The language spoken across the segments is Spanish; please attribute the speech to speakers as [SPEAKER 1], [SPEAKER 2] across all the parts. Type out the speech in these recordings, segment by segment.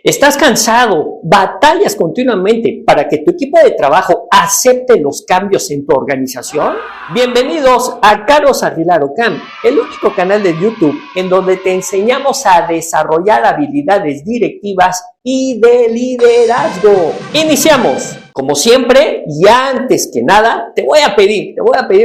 [SPEAKER 1] ¿Estás cansado? ¿Batallas continuamente para que tu equipo de trabajo acepte los cambios en tu organización? Bienvenidos a Carlos Aguilar Ocam, el único canal de YouTube en donde te enseñamos a desarrollar habilidades directivas y de liderazgo. Iniciamos. Como siempre, y antes que nada, te voy a pedir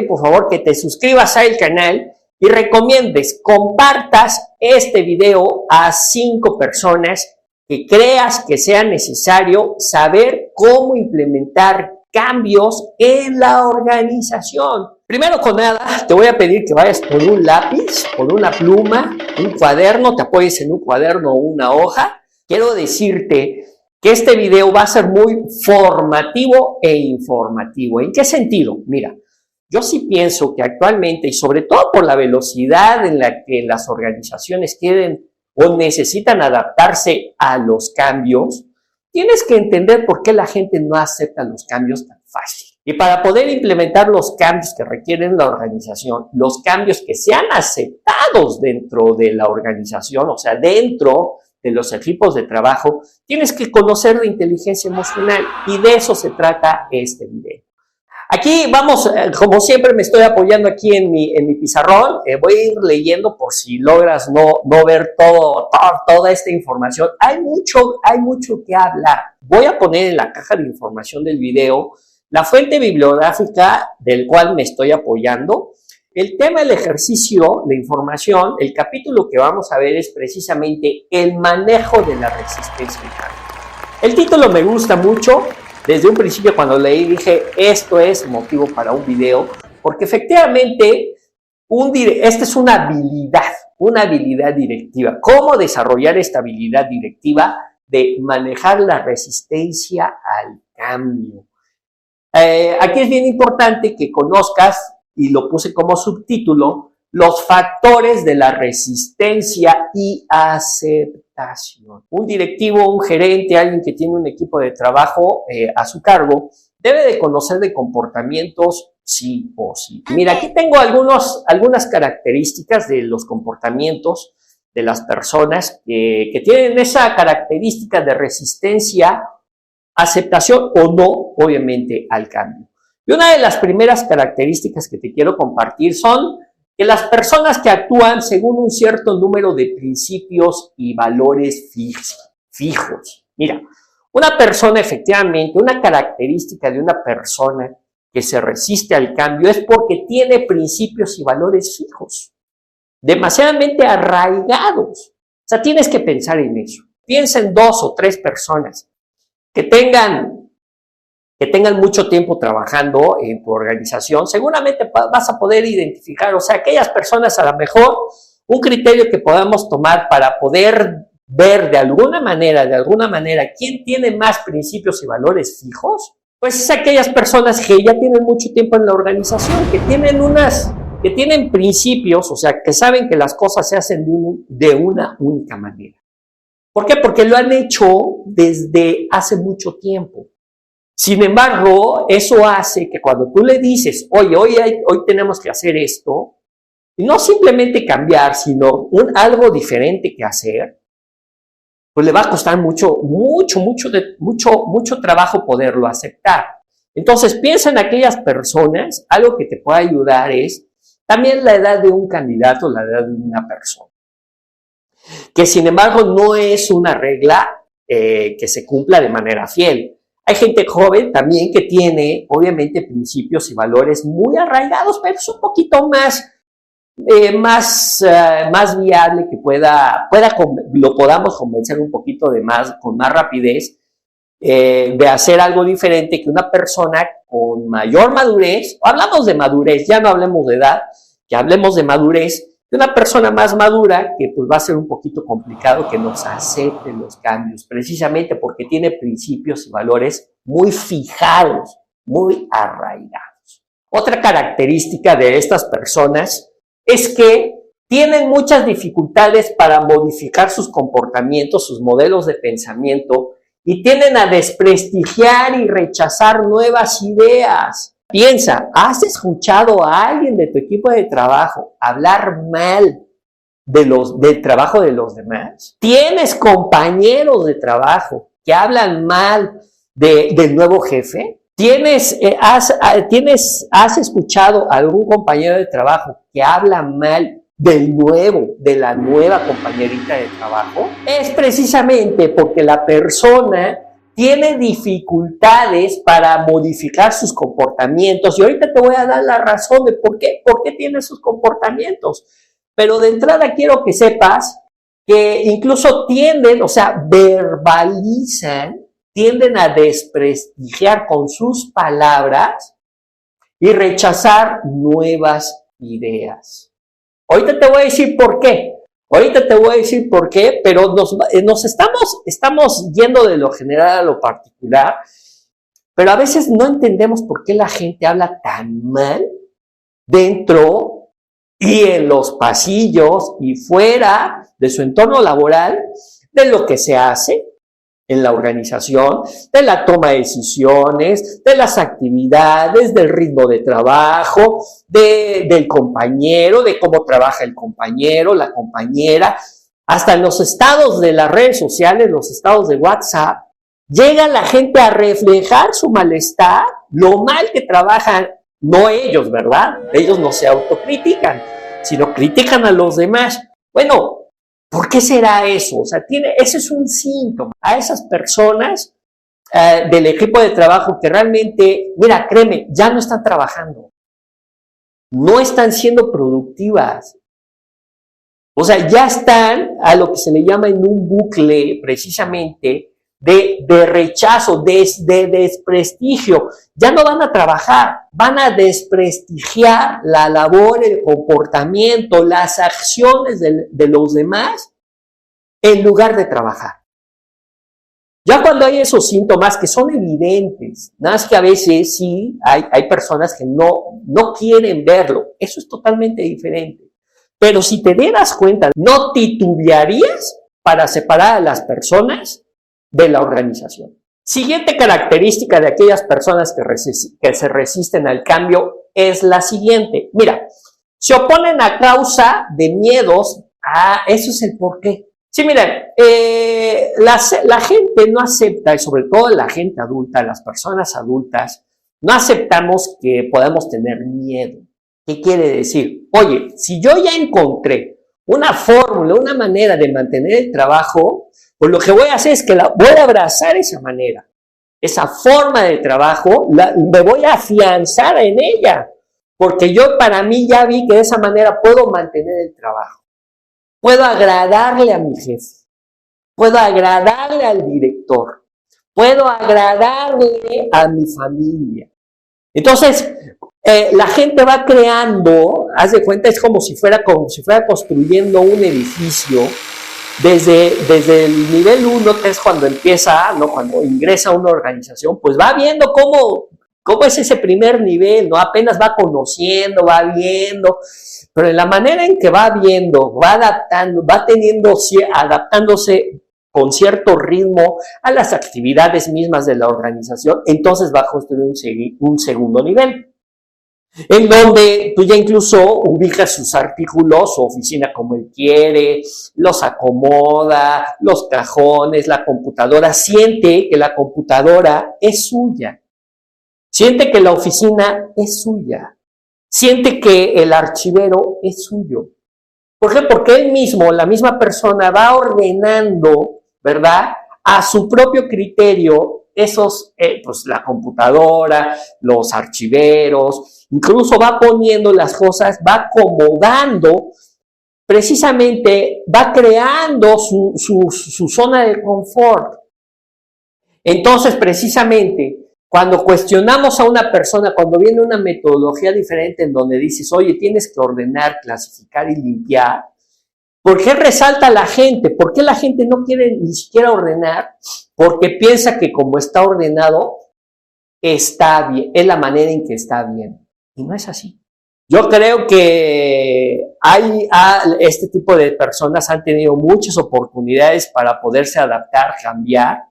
[SPEAKER 1] por favor que te suscribas al canal y recomiendes, compartas este video a 5 personas que creas que sea necesario saber cómo implementar cambios en la organización. Primero con nada, te voy a pedir que vayas por un lápiz, por una pluma, un cuaderno, te apoyes en un cuaderno o una hoja. Quiero decirte que este video va a ser muy formativo e informativo. ¿En qué sentido? Mira, yo sí pienso que actualmente, y sobre todo por la velocidad en la que las organizaciones quieren o necesitan adaptarse a los cambios, tienes que entender por qué la gente no acepta los cambios tan fácil. Y para poder implementar los cambios que requieren la organización, los cambios que sean aceptados dentro de la organización, o sea, dentro de los equipos de trabajo, tienes que conocer de inteligencia emocional y de eso se trata este video. Aquí vamos, como siempre me estoy apoyando aquí en mi pizarrón, voy a ir leyendo por si logras no ver toda esta información. Hay mucho que hablar. Voy a poner en la caja de información del video la fuente bibliográfica del cual me estoy apoyando. El tema del ejercicio, la información, el capítulo que vamos a ver es precisamente el manejo de la resistencia al cambio. El título me gusta mucho. Desde un principio cuando leí dije, esto es motivo para un video, porque efectivamente esta es una habilidad directiva. ¿Cómo desarrollar esta habilidad directiva de manejar la resistencia al cambio? Aquí es bien importante que conozcas, y lo puse como subtítulo, los factores de la resistencia y aceptación. Un directivo, un gerente, alguien que tiene un equipo de trabajo a su cargo, debe de conocer de comportamientos sí o sí. Mira, aquí tengo algunas características de los comportamientos de las personas que tienen esa característica de resistencia, aceptación o no, obviamente, al cambio. Y una de las primeras características que te quiero compartir son que las personas que actúan según un cierto número de principios y valores fijos. Mira, una persona efectivamente, una característica de una persona que se resiste al cambio es porque tiene principios y valores fijos, demasiadamente arraigados. O sea, tienes que pensar en eso. Piensa en 2 o 3 personas que tengan mucho tiempo trabajando en tu organización, seguramente vas a poder identificar, o sea, aquellas personas a lo mejor, un criterio que podamos tomar para poder ver de alguna manera, quién tiene más principios y valores fijos, pues es aquellas personas que ya tienen mucho tiempo en la organización, que tienen principios, o sea, que saben que las cosas se hacen de una única manera. ¿Por qué? Porque lo han hecho desde hace mucho tiempo. Sin embargo, eso hace que cuando tú le dices, oye, hoy tenemos que hacer esto, y no simplemente cambiar, sino algo diferente que hacer, pues le va a costar mucho trabajo poderlo aceptar. Entonces, piensa en aquellas personas, algo que te puede ayudar es también la edad de un candidato, la edad de una persona, que sin embargo no es una regla que se cumpla de manera fiel. Hay gente joven también que tiene, obviamente, principios y valores muy arraigados, pero es un poquito más viable que lo podamos convencer un poquito con más rapidez de hacer algo diferente que una persona con mayor madurez. Hablamos de madurez, ya no hablemos de edad, que hablemos de madurez, de una persona más madura que pues va a ser un poquito complicado que nos acepte los cambios, precisamente porque tiene principios y valores muy fijados, muy arraigados. Otra característica de estas personas es que tienen muchas dificultades para modificar sus comportamientos, sus modelos de pensamiento, y tienden a desprestigiar y rechazar nuevas ideas. Piensa, ¿has escuchado a alguien de tu equipo de trabajo hablar mal del trabajo de los demás. ¿Tienes compañeros de trabajo que hablan mal del nuevo jefe? ¿Has escuchado a algún compañero de trabajo que habla mal de la nueva compañerita de trabajo? Es precisamente porque la persona tiene dificultades para modificar sus comportamientos. Y ahorita te voy a dar la razón de por qué tiene esos comportamientos. Pero de entrada quiero que sepas que incluso tienden a desprestigiar con sus palabras y rechazar nuevas ideas. Ahorita te voy a decir por qué. Pero nos estamos yendo de lo general a lo particular, pero a veces no entendemos por qué la gente habla tan mal dentro y en los pasillos y fuera de su entorno laboral, de lo que se hace en la organización, de la toma de decisiones, de las actividades, del ritmo de trabajo, del compañero, de cómo trabaja el compañero, la compañera, hasta en los estados de las redes sociales, los estados de WhatsApp, llega la gente a reflejar su malestar, lo mal que trabajan, no ellos, ¿verdad? Ellos no se autocritican, sino critican a los demás. Bueno, ¿por qué será eso? O sea, ese es un síntoma. A esas personas del equipo de trabajo que realmente, mira, créeme, ya no están trabajando. No están siendo productivas. O sea, ya están a lo que se le llama en un bucle precisamente de rechazo, de desprestigio. Ya no van a trabajar, van a desprestigiar la labor, el comportamiento, las acciones de los demás en lugar de trabajar. Ya cuando hay esos síntomas que son evidentes, nada más que a veces sí hay personas que no quieren verlo, eso es totalmente diferente. Pero si te dieras cuenta, no titubearías para separar a las personas de la organización. Siguiente característica de aquellas personas que se resisten al cambio es la siguiente. Mira, se oponen a causa de miedos. Eso es el porqué. Sí, miren, la gente no acepta, y sobre todo la gente adulta, las personas adultas, no aceptamos que podamos tener miedo. ¿Qué quiere decir? Oye, si yo ya encontré una fórmula, una manera de mantener el trabajo, pues lo que voy a hacer es que voy a abrazar esa manera, esa forma de trabajo, me voy a afianzar en ella, porque yo para mí ya vi que de esa manera puedo mantener el trabajo, puedo agradarle a mi jefe, puedo agradarle al director, puedo agradarle a mi familia. Entonces, la gente va creando, haz de cuenta, es como si fuera construyendo un edificio. Desde el nivel 1, que es cuando empieza, ¿no? Cuando ingresa a una organización, pues va viendo cómo es ese primer nivel, ¿no? Apenas va conociendo, va viendo, pero en la manera en que va viendo, va adaptando, adaptándose con cierto ritmo a las actividades mismas de la organización, entonces va a construir un segundo nivel, en donde tú ya incluso ubicas sus artículos, su oficina como él quiere, los acomoda, los cajones, la computadora, siente que la computadora es suya, siente que la oficina es suya, siente que el archivero es suyo. ¿Por qué? Porque él mismo, la misma persona, va ordenando, ¿verdad?, a su propio criterio pues la computadora, los archiveros, incluso va poniendo las cosas, va acomodando, precisamente va creando su zona de confort. Entonces, precisamente, cuando cuestionamos a una persona, cuando viene una metodología diferente en donde dices, oye, tienes que ordenar, clasificar y limpiar, ¿por qué resalta la gente? ¿Por qué la gente no quiere ni siquiera ordenar? Porque piensa que como está ordenado, está bien, es la manera en que está bien. Y no es así. Yo creo que este tipo de personas han tenido muchas oportunidades para poderse adaptar, cambiar,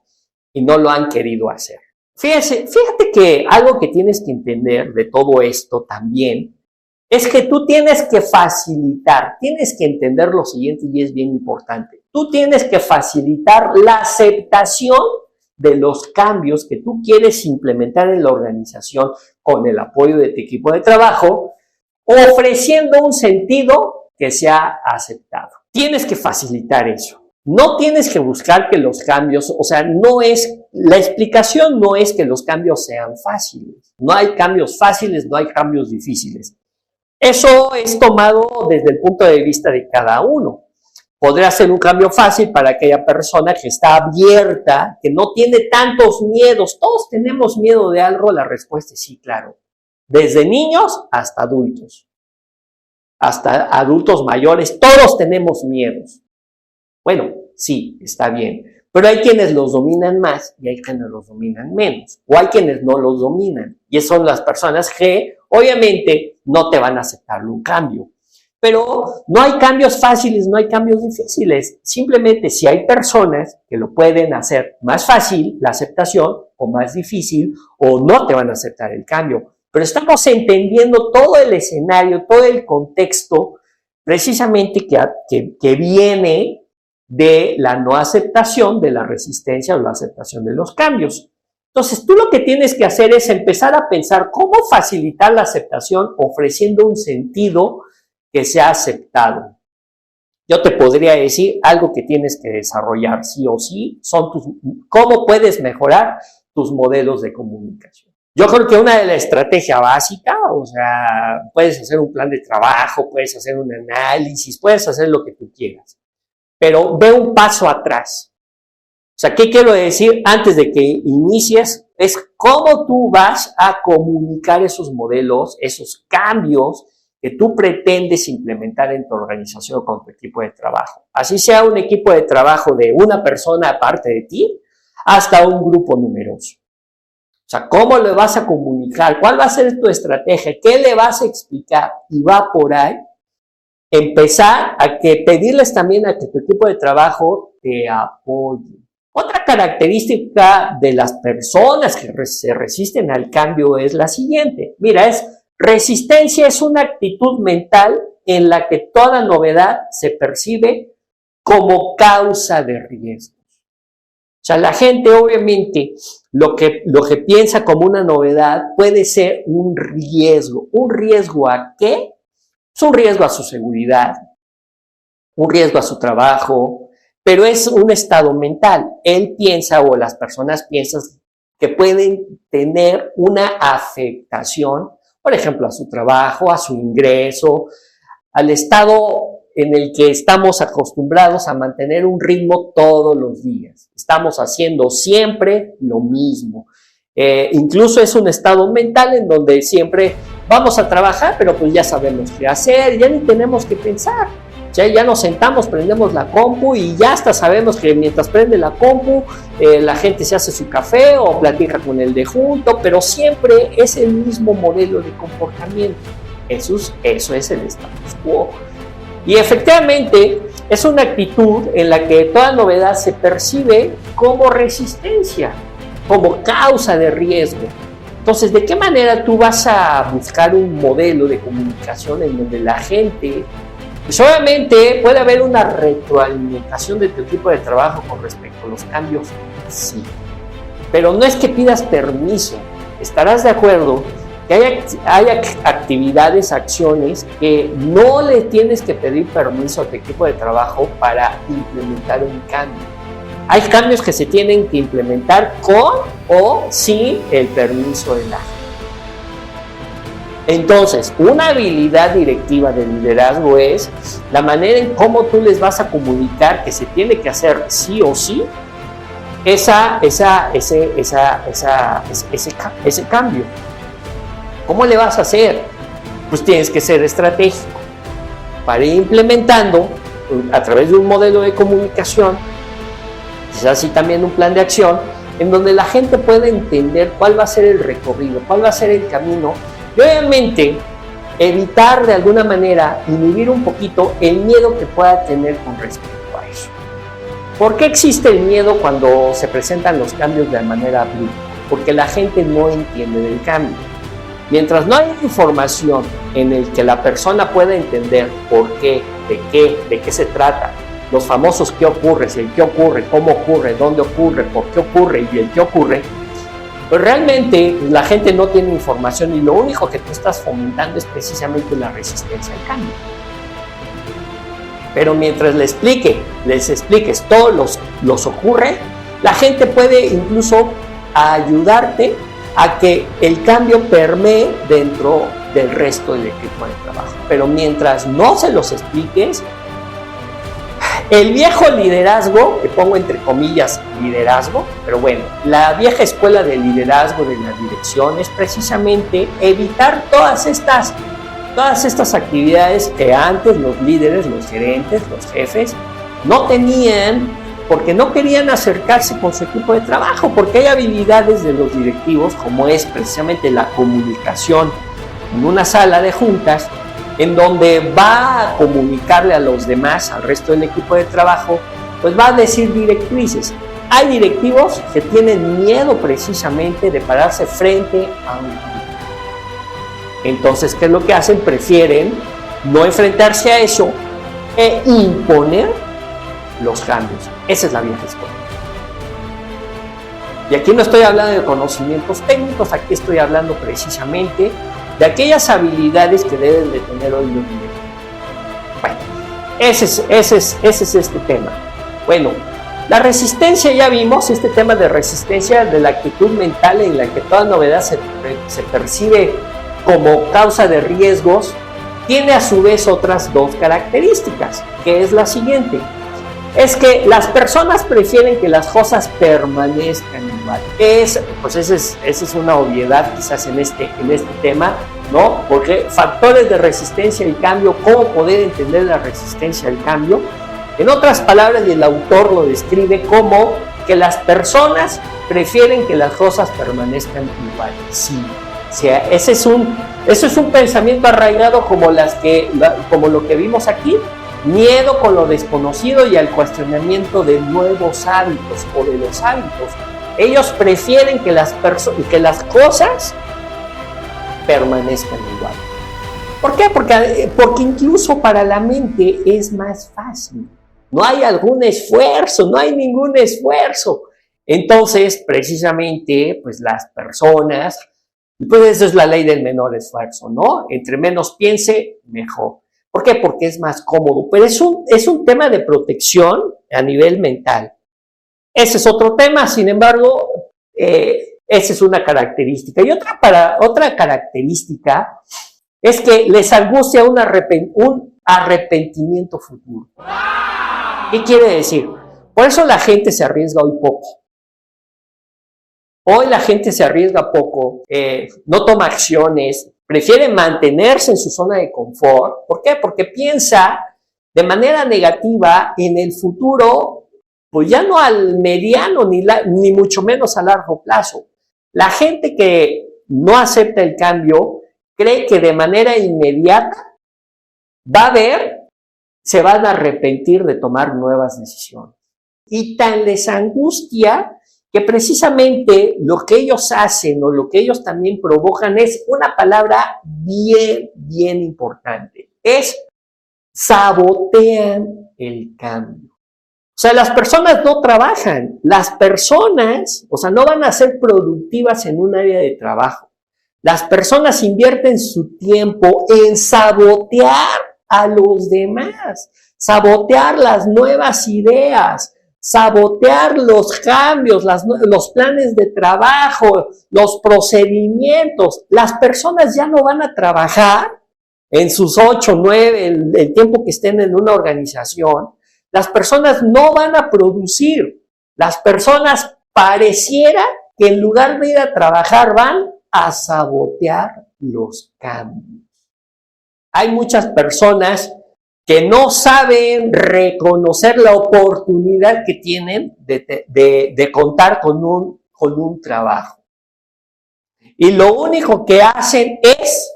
[SPEAKER 1] y no lo han querido hacer. Fíjate que algo que tienes que entender de todo esto también es que tú tienes que facilitar, tienes que entender lo siguiente y es bien importante. Tú tienes que facilitar la aceptación de los cambios que tú quieres implementar en la organización con el apoyo de tu equipo de trabajo, ofreciendo un sentido que sea aceptado. Tienes que facilitar eso. No tienes que buscar que los cambios, o sea, la explicación no es que los cambios sean fáciles. No hay cambios fáciles, no hay cambios difíciles. Eso es tomado desde el punto de vista de cada uno. Podría ser un cambio fácil para aquella persona que está abierta, que no tiene tantos miedos. Todos tenemos miedo de algo, la respuesta es sí, claro. Desde niños hasta adultos mayores, todos tenemos miedos. Bueno, sí, está bien, pero hay quienes los dominan más y hay quienes los dominan menos, o hay quienes no los dominan, y son las personas que obviamente no te van a aceptar un cambio. Pero no hay cambios fáciles, no hay cambios difíciles. Simplemente si hay personas que lo pueden hacer más fácil, la aceptación, o más difícil, o no te van a aceptar el cambio. Pero estamos entendiendo todo el escenario, todo el contexto, precisamente que viene de la no aceptación, de la resistencia o la aceptación de los cambios. Entonces, tú lo que tienes que hacer es empezar a pensar cómo facilitar la aceptación ofreciendo un sentido que sea aceptado. Yo te podría decir algo que tienes que desarrollar sí o sí, cómo puedes mejorar tus modelos de comunicación. Yo creo que una de las estrategias básicas, o sea, puedes hacer un plan de trabajo, puedes hacer un análisis, puedes hacer lo que tú quieras, pero ve un paso atrás. O sea, ¿qué quiero decir antes de que inicies? Es cómo tú vas a comunicar esos modelos, esos cambios que tú pretendes implementar en tu organización con tu equipo de trabajo. Así sea un equipo de trabajo de una persona aparte de ti, hasta un grupo numeroso. O sea, ¿cómo le vas a comunicar? ¿Cuál va a ser tu estrategia? ¿Qué le vas a explicar? Y va por ahí empezar a pedirles también a que tu equipo de trabajo te apoye. Otra característica de las personas que se resisten al cambio es la siguiente. Mira, resistencia es una actitud mental en la que toda novedad se percibe como causa de riesgos. O sea, la gente obviamente lo que piensa como una novedad puede ser un riesgo. ¿Un riesgo a qué? Es un riesgo a su seguridad, un riesgo a su trabajo, pero es un estado mental. Él piensa o las personas piensan que pueden tener una afectación, por ejemplo, a su trabajo, a su ingreso, al estado en el que estamos acostumbrados a mantener un ritmo todos los días. Estamos haciendo siempre lo mismo. Incluso es un estado mental en donde siempre vamos a trabajar, pero pues ya sabemos qué hacer, ya ni tenemos que pensar. Ya nos sentamos, prendemos la compu y ya hasta sabemos que mientras prende la compu, la gente se hace su café o platica con el de junto, pero siempre es el mismo modelo de comportamiento. Eso es el status quo. Y efectivamente es una actitud en la que toda novedad se percibe como resistencia, como causa de riesgo. Entonces, ¿de qué manera tú vas a buscar un modelo de comunicación en donde la gente, pues obviamente puede haber una retroalimentación de tu equipo de trabajo con respecto a los cambios? Sí, pero no es que pidas permiso. Estarás de acuerdo que hay actividades, acciones que no le tienes que pedir permiso a tu equipo de trabajo para implementar un cambio. Hay cambios que se tienen que implementar con o sin el permiso de la gente. Entonces, una habilidad directiva de liderazgo es la manera en cómo tú les vas a comunicar que se tiene que hacer sí o sí ese cambio. ¿Cómo le vas a hacer? Pues tienes que ser estratégico para ir implementando a través de un modelo de comunicación, quizás sí también un plan de acción, en donde la gente pueda entender cuál va a ser el recorrido, cuál va a ser el camino, y obviamente evitar de alguna manera, inhibir un poquito el miedo que pueda tener con respecto a eso. ¿Por qué existe el miedo cuando se presentan los cambios de manera abrupta? Porque la gente no entiende del cambio. Mientras no haya información en el que la persona pueda entender por qué, de qué se trata, los famosos qué ocurre, el qué ocurre, cómo ocurre, dónde ocurre, por qué ocurre y el qué ocurre, pues realmente la gente no tiene información y lo único que tú estás fomentando es precisamente la resistencia al cambio. Pero mientras les expliques todos los ocurre, la gente puede incluso ayudarte a que el cambio permee dentro del resto del equipo de trabajo. Pero mientras no se los expliques, el viejo liderazgo, que pongo entre comillas liderazgo, pero bueno, la vieja escuela de liderazgo de la dirección es precisamente evitar todas estas actividades que antes los líderes, los gerentes, los jefes no tenían, porque no querían acercarse con su equipo de trabajo, porque hay habilidades de los directivos, como es precisamente la comunicación en una sala de juntas, en donde va a comunicarle a los demás, al resto del equipo de trabajo, pues va a decir directrices. Hay directivos que tienen miedo precisamente de pararse frente a un grupo. Entonces, ¿qué es lo que hacen? Prefieren no enfrentarse a eso e imponer los cambios. Esa es la vieja escuela. Y aquí no estoy hablando de conocimientos técnicos, aquí estoy hablando precisamente de aquellas habilidades que deben de tener hoy los directivos. Bueno, ese es este tema. Bueno, la resistencia, ya vimos este tema de resistencia, de la actitud mental en la que toda novedad se percibe como causa de riesgos, tiene a su vez otras dos características, que es la siguiente. Es que las personas prefieren que las cosas permanezcan igual. Pues esa es una obviedad quizás en este tema, ¿no? Porque factores de resistencia al cambio, ¿cómo poder entender la resistencia al cambio? En otras palabras, y el autor lo describe como que las personas prefieren que las cosas permanezcan igual. Sí. O sea, eso es un pensamiento arraigado como lo que vimos aquí. Miedo con lo desconocido y al cuestionamiento de nuevos hábitos o de los hábitos. Ellos prefieren que las cosas permanezcan igual. ¿Por qué? Porque incluso para la mente es más fácil. No hay algún esfuerzo, no hay ningún esfuerzo. Entonces, precisamente, pues las personas, pues eso es la ley del menor esfuerzo, ¿no? Entre menos piense, mejor. ¿Por qué? Porque es más cómodo, pero es un tema de protección a nivel mental. Ese es otro tema, sin embargo, esa es una característica. Y otra característica es que les angustia un arrepentimiento futuro. ¿Qué quiere decir? Por eso la gente se arriesga hoy poco. Hoy la gente se arriesga poco, no toma acciones, prefiere mantenerse en su zona de confort. ¿Por qué? Porque piensa de manera negativa en el futuro, pues ya no al mediano ni mucho menos a largo plazo. La gente que no acepta el cambio cree que de manera inmediata se van a arrepentir de tomar nuevas decisiones. Y tan les angustia que precisamente lo que ellos hacen o lo que ellos también provocan es una palabra bien importante. Es sabotean el cambio. O sea, las personas no trabajan. Las personas, no van a ser productivas en un área de trabajo. Las personas invierten su tiempo en sabotear a los demás, sabotear las nuevas ideas, sabotear los cambios, los planes de trabajo, los procedimientos. Las personas ya no van a trabajar en sus 8, 9, el tiempo que estén en una organización. Las personas no van a producir. Las personas pareciera que en lugar de ir a trabajar van a sabotear los cambios. Hay muchas personas que no saben reconocer la oportunidad que tienen de contar con un trabajo. Y lo único que hacen es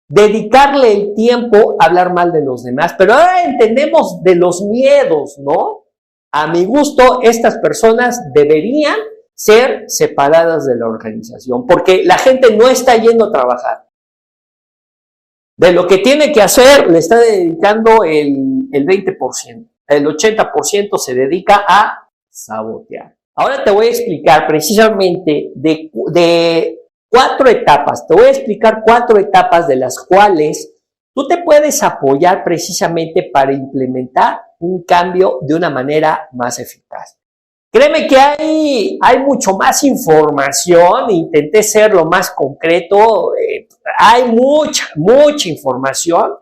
[SPEAKER 1] dedicarle el tiempo a hablar mal de los demás. Pero ahora entendemos de los miedos, ¿no? A mi gusto, estas personas deberían ser separadas de la organización, porque la gente no está yendo a trabajar. De lo que tiene que hacer, le está dedicando el 20%. El 80% se dedica a sabotear. Ahora te voy a explicar precisamente de 4 etapas. Te voy a explicar 4 etapas de las cuales tú te puedes apoyar precisamente para implementar un cambio de una manera más eficaz. Créeme que hay mucho más información, intenté ser lo más concreto, hay mucha información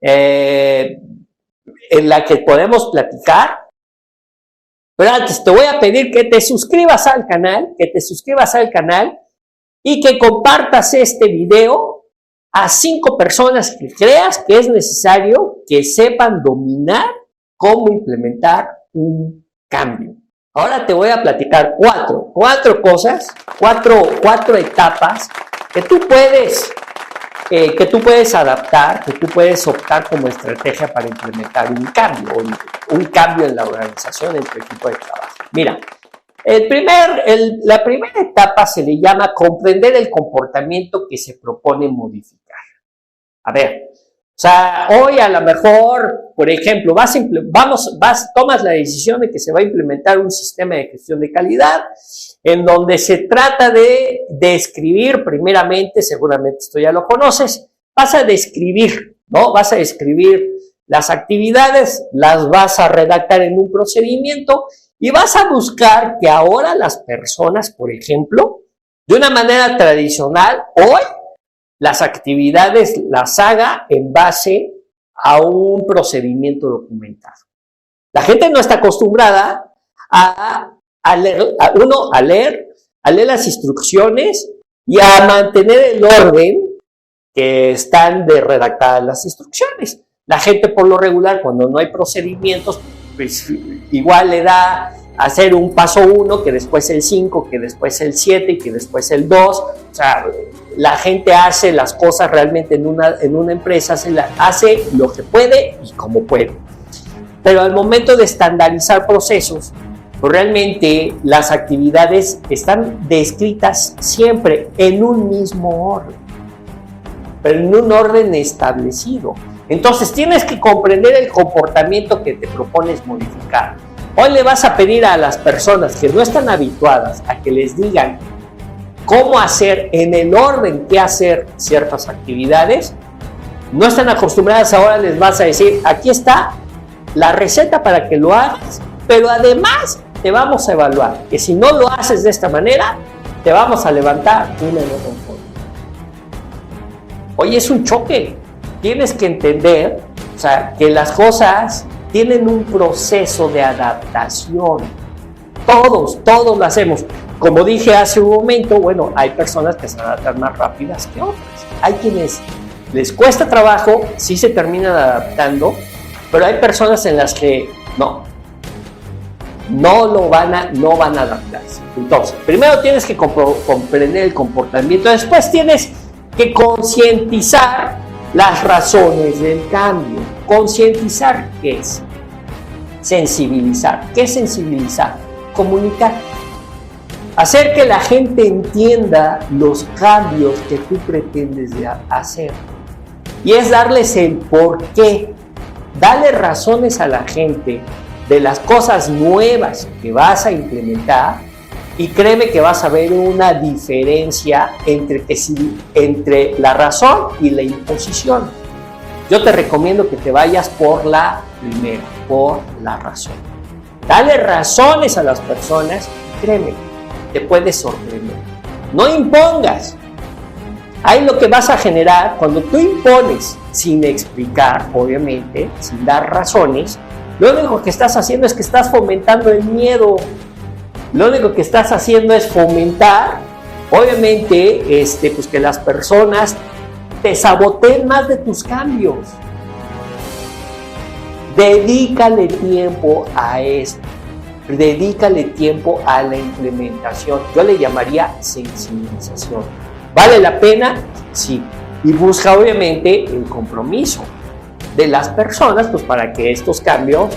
[SPEAKER 1] en la que podemos platicar, pero antes te voy a pedir que te suscribas al canal, y que compartas este video a 5 personas que creas que es necesario que sepan dominar cómo implementar un cambio. Ahora te voy a platicar 4 cosas, 4 etapas que tú puedes adaptar, que tú puedes optar como estrategia para implementar un cambio en la organización, en tu equipo de trabajo. Mira, la primera etapa se le llama comprender el comportamiento que se propone modificar. A ver, o sea, hoy a lo mejor, por ejemplo, tomas la decisión de que se va a implementar un sistema de gestión de calidad en donde se trata de describir primeramente, seguramente esto ya lo conoces, vas a describir, ¿no? Vas a describir las actividades, las vas a redactar en un procedimiento y vas a buscar que ahora las personas, por ejemplo, de una manera tradicional, hoy, las actividades las haga en base a un procedimiento documentado. La gente no está acostumbrada a leer las instrucciones y a mantener el orden que están de redactadas las instrucciones. La gente por lo regular, cuando no hay procedimientos, pues igual le da a hacer un paso 1, que después el 5, que después el 7 y que después el 2. O sea, la gente hace las cosas realmente en una empresa, hace lo que puede y como puede. Pero al momento de estandarizar procesos, pues realmente las actividades están descritas siempre en un mismo orden, pero en un orden establecido. Entonces tienes que comprender el comportamiento que te propones modificar. Hoy le vas a pedir a las personas que no están habituadas a que les digan cómo hacer, en el orden que hacer ciertas actividades. No están acostumbradas, ahora les vas a decir, aquí está la receta para que lo hagas, pero además te vamos a evaluar, que si no lo haces de esta manera, te vamos a levantar una no conforme. Oye, es un choque. Tienes que entender, o sea, que las cosas tienen un proceso de adaptación. Todos lo hacemos. Como dije hace un momento, bueno, hay personas que se adaptan más rápidas que otras. Hay quienes les cuesta trabajo, sí se terminan adaptando, pero hay personas en las que no van a adaptarse. Entonces, primero tienes que comprender el comportamiento, después tienes que concientizar las razones del cambio. Concientizar, ¿qué es? Sensibilizar. ¿Qué es sensibilizar? Comunicar. Hacer que la gente entienda los cambios que tú pretendes hacer. Y es darles el porqué. Darle razones a la gente de las cosas nuevas que vas a implementar, y créeme que vas a ver una diferencia entre la razón y la imposición. Yo te recomiendo que te vayas por la primera, por la razón. Dale razones a las personas y créeme, te puedes sorprender. No impongas. Ahí lo que vas a generar, cuando tú impones sin explicar, obviamente, sin dar razones, lo único que estás haciendo es que estás fomentando el miedo. Lo único que estás haciendo es fomentar, obviamente, pues que las personas te saboteen más de tus cambios. Dedícale tiempo a esto. Dedícale tiempo a la implementación. Yo le llamaría sensibilización. ¿Vale la pena? Sí. Y busca, obviamente, el compromiso de las personas, pues para que estos cambios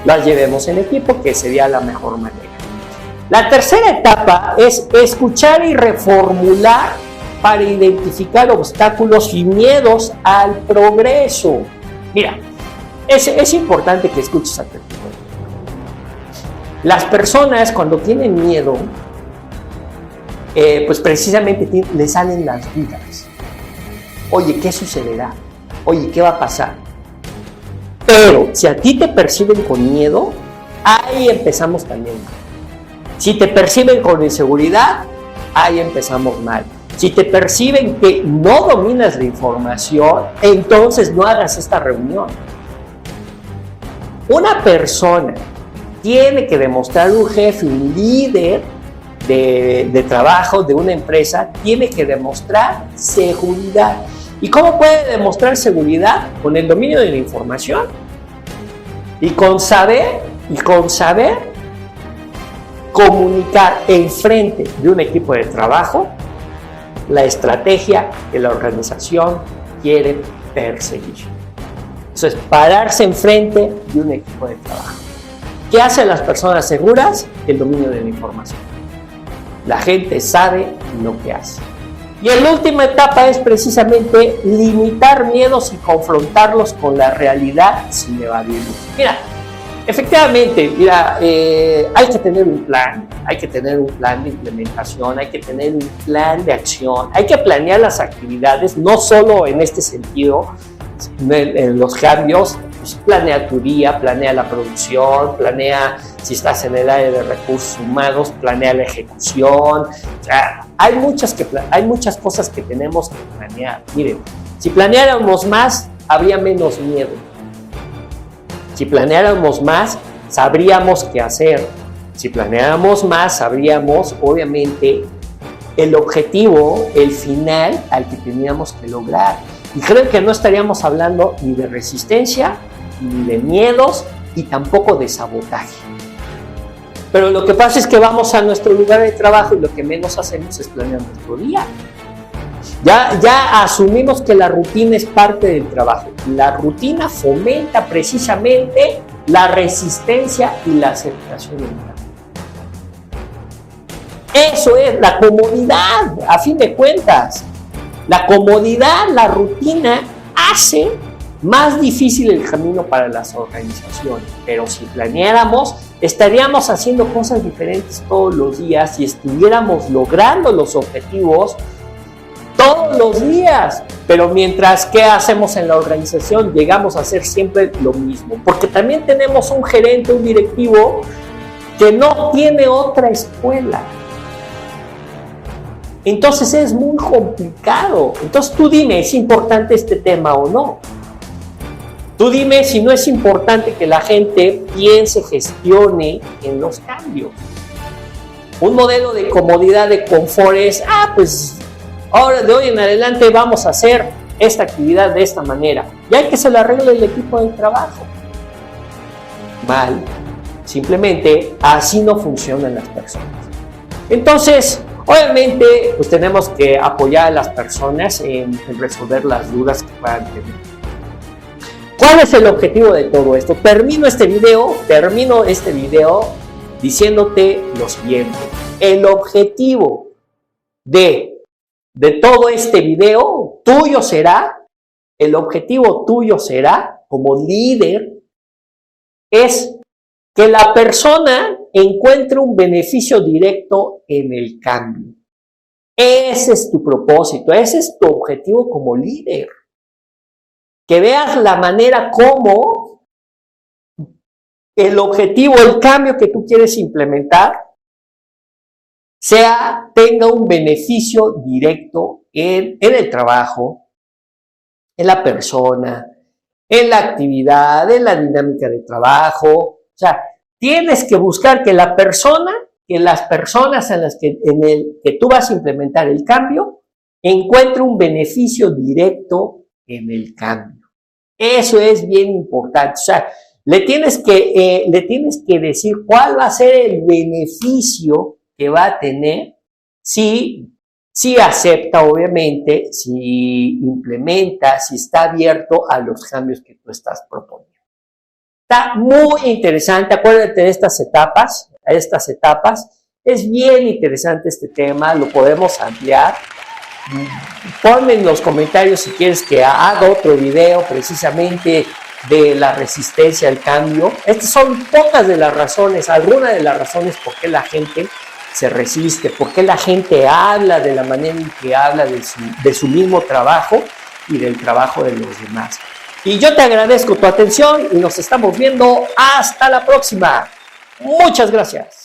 [SPEAKER 1] las llevemos en equipo, que sería la mejor manera. La tercera etapa es escuchar y reformular para identificar obstáculos y miedos al progreso. Mira, es importante que escuches a tu equipo. Las personas cuando tienen miedo, pues precisamente les salen las dudas. Oye, ¿qué sucederá? Oye, ¿qué va a pasar? Pero si a ti te perciben con miedo, ahí empezamos también mal. Si te perciben con inseguridad, ahí empezamos mal. Si te perciben que no dominas la información, entonces no hagas esta reunión. Una persona tiene que demostrar, un jefe, un líder de trabajo de una empresa, tiene que demostrar seguridad. ¿Y cómo puede demostrar seguridad? Con el dominio de la información y con saber comunicar enfrente de un equipo de trabajo la estrategia que la organización quiere perseguir. Eso es pararse enfrente de un equipo de trabajo. ¿Qué hacen las personas seguras? El dominio de la información. La gente sabe lo que hace. Y la última etapa es precisamente limitar miedos y confrontarlos con la realidad sin evadirlos. Mira, efectivamente, hay que tener un plan, hay que tener un plan de implementación, hay que tener un plan de acción, hay que planear las actividades, no solo en este sentido, en los cambios. Pues planea tu día, planea la producción, planea si estás en el área de recursos humanos, planea la ejecución. O sea, hay muchas cosas que tenemos que planear. Miren, si planeáramos más, habría menos miedo. Si planeáramos más, sabríamos qué hacer. Si planeáramos más, sabríamos, obviamente, el objetivo, el final al que teníamos que lograr. Y creo que no estaríamos hablando ni de resistencia, ni de miedos, y tampoco de sabotaje. Pero lo que pasa es que vamos a nuestro lugar de trabajo y lo que menos hacemos es planear nuestro día. Ya asumimos que la rutina es parte del trabajo. La rutina fomenta precisamente la resistencia y la aceptación del cambio. Eso es la comodidad, a fin de cuentas. La comodidad, la rutina hace más difícil el camino para las organizaciones, pero si planeáramos, estaríamos haciendo cosas diferentes todos los días y estuviéramos logrando los objetivos todos los días. Pero mientras, ¿qué hacemos en la organización? Llegamos a hacer siempre lo mismo, porque también tenemos un gerente, un directivo que no tiene otra escuela. Entonces es muy complicado. Entonces tú dime, ¿es importante este tema o no? Tú dime si no es importante que la gente piense, gestione en los cambios. Un modelo de comodidad, de confort es, pues ahora de hoy en adelante vamos a hacer esta actividad de esta manera. Y hay que se la arregle el equipo de trabajo. Mal. Simplemente así no funcionan las personas. Entonces, obviamente, pues tenemos que apoyar a las personas en resolver las dudas que puedan tener. ¿Cuál es el objetivo de todo esto? Termino este video diciéndote lo siguiente. El objetivo de todo este video el objetivo tuyo será, como líder, es que la persona encuentre un beneficio directo en el cambio. Ese es tu propósito, ese es tu objetivo como líder. Que veas la manera como el objetivo, el cambio que tú quieres implementar, tenga un beneficio directo en el trabajo, en la persona, en la actividad, en la dinámica de trabajo. O sea, tienes que buscar que las personas en que tú vas a implementar el cambio, encuentren un beneficio directo en el cambio. Eso es bien importante. O sea, le tienes que decir cuál va a ser el beneficio que va a tener si acepta, obviamente, si implementa, si está abierto a los cambios que tú estás proponiendo. Está muy interesante. Acuérdate de estas etapas. Es bien interesante este tema, lo podemos ampliar. Ponme en los comentarios si quieres que haga otro video precisamente de la resistencia al cambio. Estas son pocas de las razones, algunas de las razones por qué la gente se resiste, por qué la gente habla de la manera en que habla de su mismo trabajo y del trabajo de los demás. Y yo te agradezco tu atención y nos estamos viendo hasta la próxima. Muchas gracias.